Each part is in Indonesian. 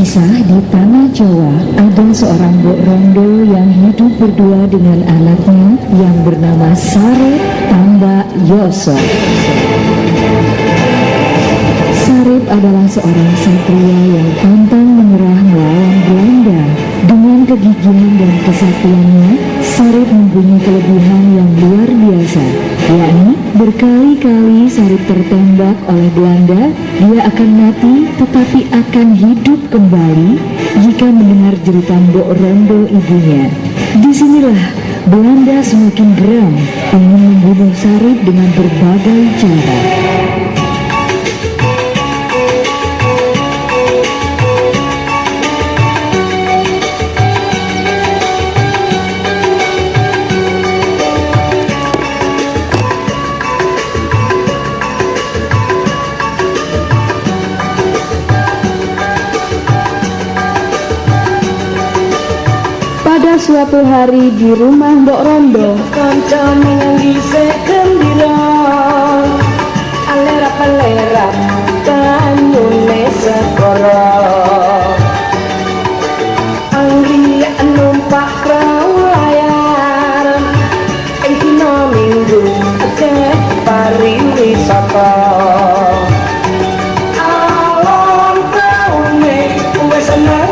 Kisah di tanah Jawa, ada seorang mbok rondo yang hidup berdua dengan anaknya yang bernama Sarip Tambak Yoso. Sarip adalah seorang satria yang pantang menyerah melawan Belanda. Dengan kegigihan dan kesaktiannya, Sarip mempunyai kelebihan yang luar biasa, yakni berkali-kali Sarip tertembak oleh Belanda. Dia akan mati tetapi akan hidup kembali jika mendengar jeritan mbok rondo ibunya. Disinilah Belanda semakin geram, ingin membunuh Sarip dengan berbagai cara. Pada suatu hari di rumah Mbok Rondo, kanca minanggi sekembira alera-palera banyune sekoro anggi numpak prau layar dina minggu akeh pariwisata alon taune wis seneng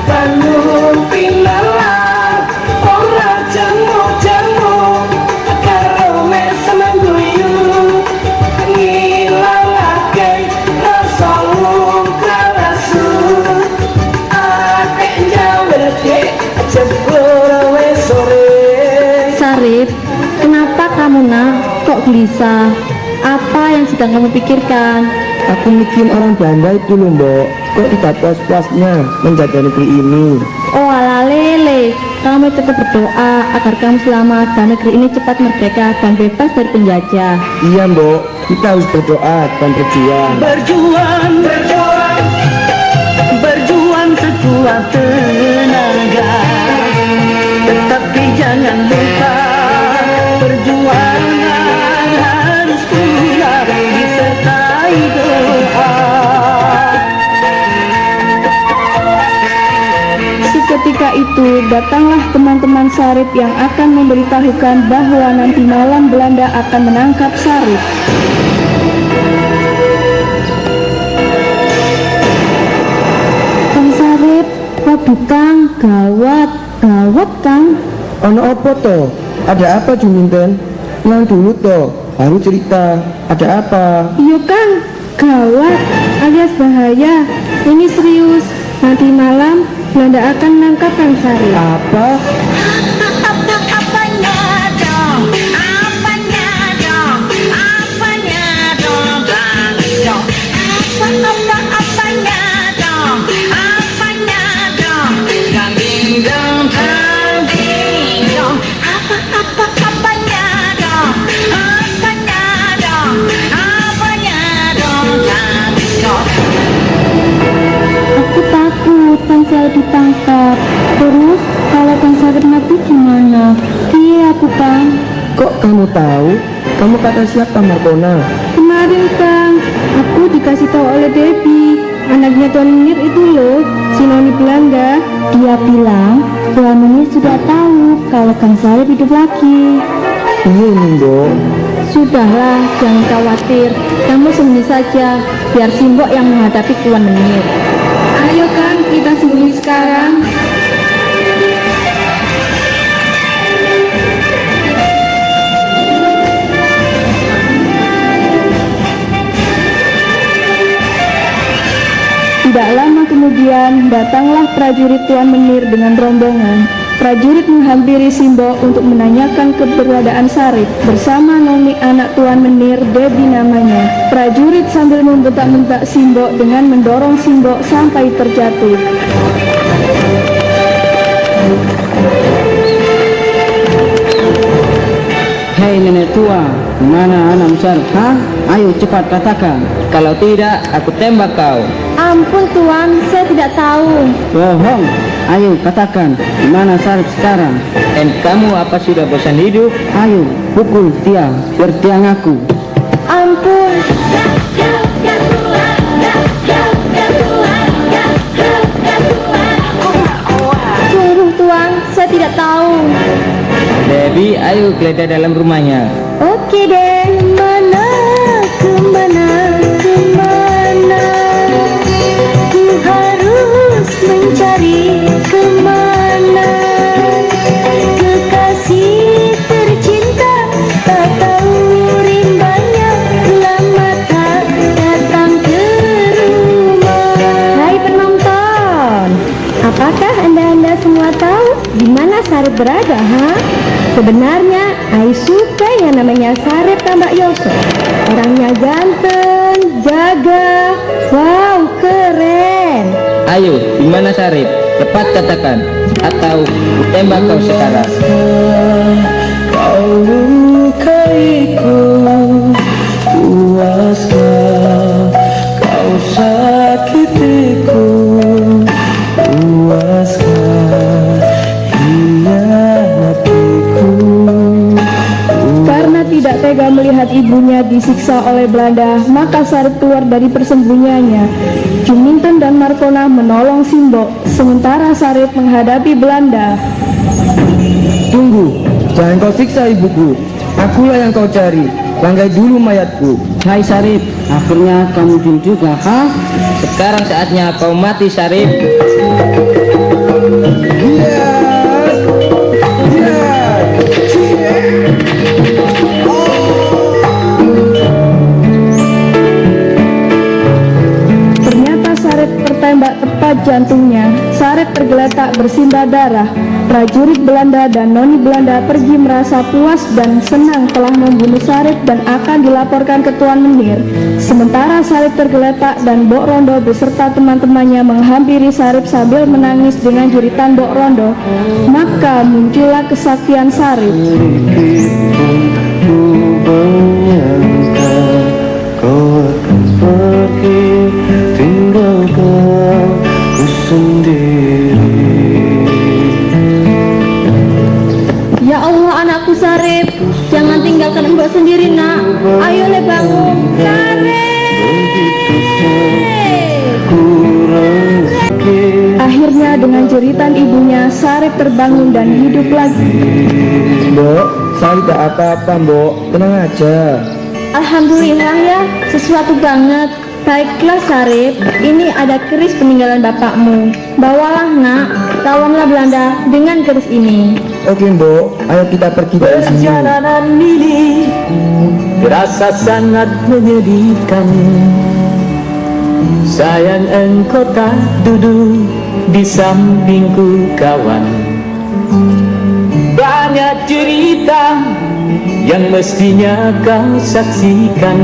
Bandung pinalar ora jemu-jemu karo mesa mengguyu ngilangake rasa karasu akeh jawete jebul wis sore. Sarip, kenapa kamu nak kok gelisah? Apa yang sedang kamu pikirkan? Aku mikirin orang Belanda itu loh mbok, kok tidak puas-puasnya menjaga negeri ini. Oh ala lele, kamu tetap berdoa agar kamu selamat dan negeri ini cepat merdeka dan bebas dari penjajah. Iya mbok, kita harus berdoa dan berjuang. Berjuang, berjuang, berjuang sekuat tenaga, tetapi jangan lupa perjuangan harus pula disertai doa. Ketika itu datanglah teman-teman Sarip yang akan memberitahukan bahwa nanti malam Belanda akan menangkap Sarip. Kang Sarip, waduh Kang, gawat Kang. Ono apa to? Ada apa Juminten? Yang dulu to, baru cerita. Ada apa? Iya Kang, gawat alias bahaya. Ini serius. Nanti malam Belanda akan menangkap Kang Sarip. Apa? Aku takut Kang Sarip ditangkap. Terus kalau Kang Sarip mati gimana? Iya aku Kang. Kok kamu tahu? Kamu kata siapa Markona? Kemarin Kang, aku dikasih tahu oleh Debbie, anaknya Tuan Munir itu loh, si Noni Belanda. Dia bilang Tuan Munir sudah tahu kalau Kang Sarip hidup lagi. Iya ini mbok. Sudahlah, jangan khawatir. Kamu sembunyi saja, biar Simbok yang menghadapi Tuan Munir. Ayo Kang, kita sembunyi sekarang. Tidak lama kemudian datanglah prajurit Tuan Menir dengan rombongan. Prajurit menghampiri Simbok untuk menanyakan keberadaan Sarip bersama Noni anak Tuan Menir, Debbie namanya. Prajurit sambil membentak-bentak Simbok dengan mendorong Simbok sampai terjatuh. Hei nenek tua, mana anak Sarip? Hah? Ayo cepat katakan. Kalau tidak, aku tembak kau. Ampun Tuan, saya tidak tahu. Bohong. Ayo katakan, di mana Sarip sekarang? Dan kamu apa sudah bosan hidup? Ayo, pukul tiang, biar tiang aku. Ampun. Ya, Debbie, ayo geledah dalam rumahnya. Oke deh, kemana, ku harus mencari kemana, kekasih tercinta, tak tahu rimbanya, lama tak datang ke rumah. Hai penonton, apakah anda semua tahu di mana Sarip berada, ha? Sebenarnya, Ai suka yang namanya Sarip Tambak Yoso. Orangnya ganteng, jaga, wow, keren. Ayo, di mana Sarip? Cepat katakan, atau tembak kau sekarang. Kau lukaiku, puaskah kau sakitiku, puaskah hianatiku. Karena tidak tega melihat ibunya disiksa oleh Belanda, maka Sarip keluar dari persembunyiannya. Juminten dan Markona menolong Simbo, sementara Sarip menghadapi Belanda. Tunggu, jangan kau siksa ibuku. Akulah yang kau cari. Langgai dulu mayatku. Hai Sarip, akhirnya kamu muncul juga, ha? Sekarang saatnya kau mati, Sarip. Ternyata Sarip tertembak tepat jantungnya. Sarip tergeletak bersimbah darah. Prajurit Belanda dan noni Belanda pergi merasa puas dan senang telah membunuh Sarip dan akan dilaporkan ke Tuan Menir. Sementara Sarip tergeletak dan Bok Rondo beserta teman-temannya menghampiri Sarip sambil menangis dengan jeritan Bok Rondo. Maka muncullah kesaktian Sarip. Ku bayangkan kau akan pergi, tinggalkan ku sendiri. Ya Allah, anakku Sarip, jangan tinggalkan mbak sendiri, nak. Ayo le bangun, Sarip. Akhirnya dengan jeritan ibunya, Sarip terbangun dan hidup lagi. Mbok, saya tidak apa-apa, Mbok. Tenang aja. Alhamdulillah ya, sesuatu banget. Baiklah Sarip, ini ada keris peninggalan bapakmu. Bawalah nak, lawanlah Belanda dengan keris ini. Oke, Mbok. Ayo kita pergi dari sini. Perjalanan ini terasa sangat menyedihkan. Sayang engkau tak duduk di sampingku kawan. Banyak cerita yang mestinya kau saksikan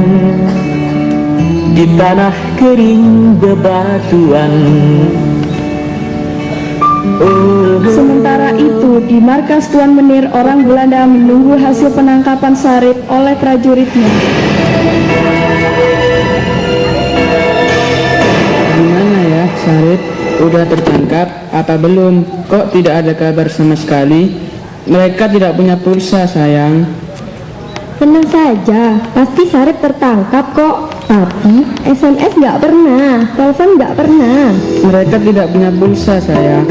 di tanah kering bebatuan. Sementara itu, di markas Tuan Menir, orang Belanda menunggu hasil penangkapan Sarip oleh prajuritnya. Gimana ya, Sarip? Udah tertangkap? Apa belum? Kok tidak ada kabar sama sekali? Mereka tidak punya pulsa, sayang. Tenang saja, pasti Sarip tertangkap kok. Tapi SMS nggak pernah, telepon nggak pernah. Mereka tidak punya pulsa, sayang.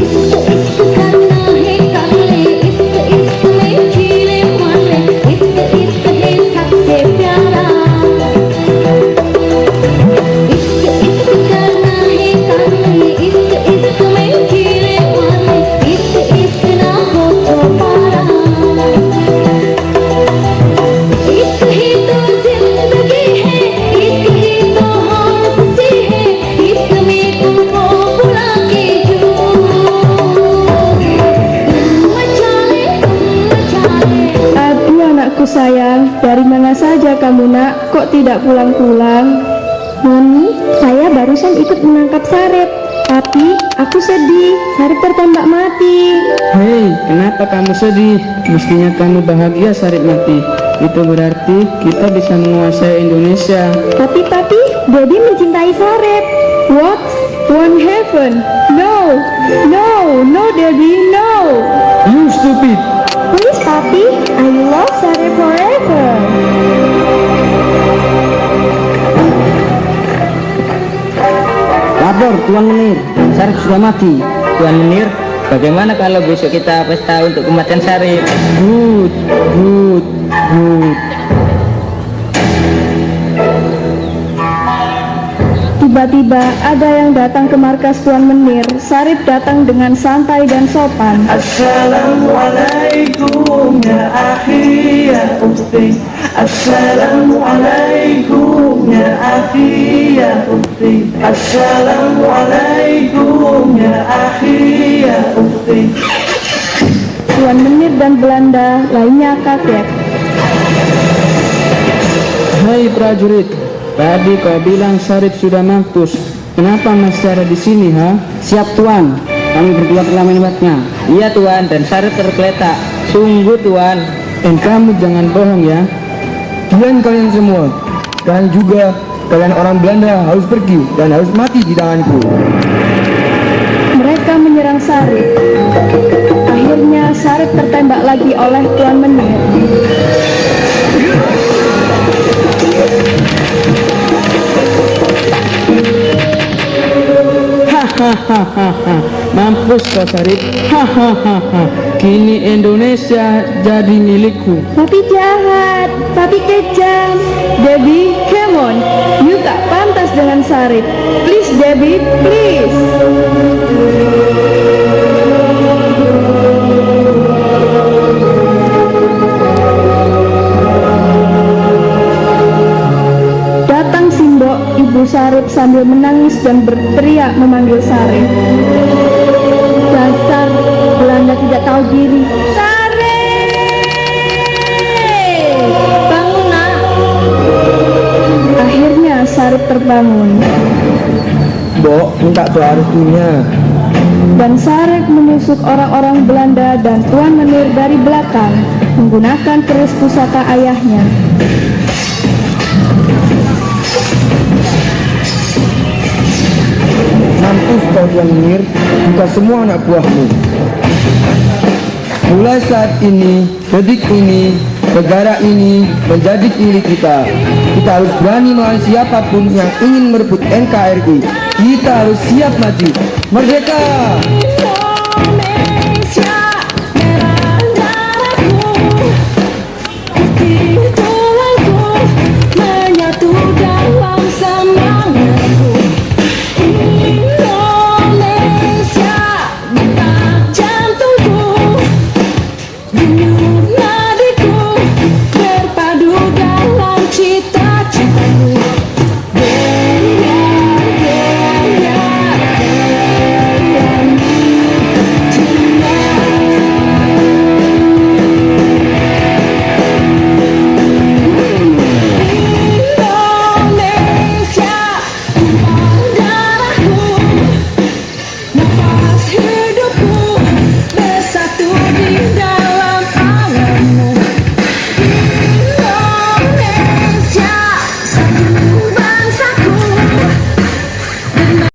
Sayang, dari mana saja kamu nak? Kok tidak pulang-pulang? Mami, saya barusan ikut menangkap Sarip. Tapi aku sedih, Sarip tertembak mati. Hei, kenapa kamu sedih? Mestinya kamu bahagia Sarip mati. Itu berarti kita bisa menguasai Indonesia. Tapi Daddy mencintai Sarip. What? One heaven? No, Daddy, no. You stupid! Please, Papi, I love Sarip forever. Lapor, Tuan Menir. Sarip sudah mati. Tuan Menir, Bagaimana kalau besok kita pesta untuk kematian Sarip? Good, good, good. Tiba-tiba ada yang datang ke markas Tuan Menir. Sarip datang dengan santai dan sopan. Assalamualaikum ya akhi ya ukhti. Assalamualaikum ya akhi ya ukhti. Assalamualaikum ya akhi ya ukhti. Tuan Menir dan Belanda lainnya kaget. Hai prajurit, tadi kau bilang Sarip sudah mampus. Kenapa masih ada di sini, ha? Siap Tuan, kami berdua telah melihatnya. Iya Tuan, dan Sarip tergeletak. Sungguh Tuan. Kamu jangan bohong ya. Diam kalian semua. Sekarang juga kalian orang Belanda harus pergi dan harus mati di tanganku. Mereka menyerang Sarip. Akhirnya Sarip tertembak lagi oleh Tuan Menir. Hahaha, mampus kau Sarip. Hahaha, kini Indonesia jadi milikku. Papi jahat, papi kejam. Debbie, come on. You tak pantas dengan Sarip. Please Debbie, please. Datang Simbok, ibu Sarip sambil menangis dan berteriak memanggil Sarip. Dasar Belanda tidak tahu diri. Sarip! Bangun nak! Akhirnya Sarip terbangun. Bok, minta doa restunya. Dan Sarip menusuk orang-orang Belanda dan Tuan Menir dari belakang menggunakan keris pusaka ayahnya. Mampus kau Tuan Menir, buka semua anak buahmu. Mulai saat ini, detik ini, negara ini menjadi milik kita. Kita harus berani melawan siapapun yang ingin merebut NKRI. Kita harus siap maju. Merdeka!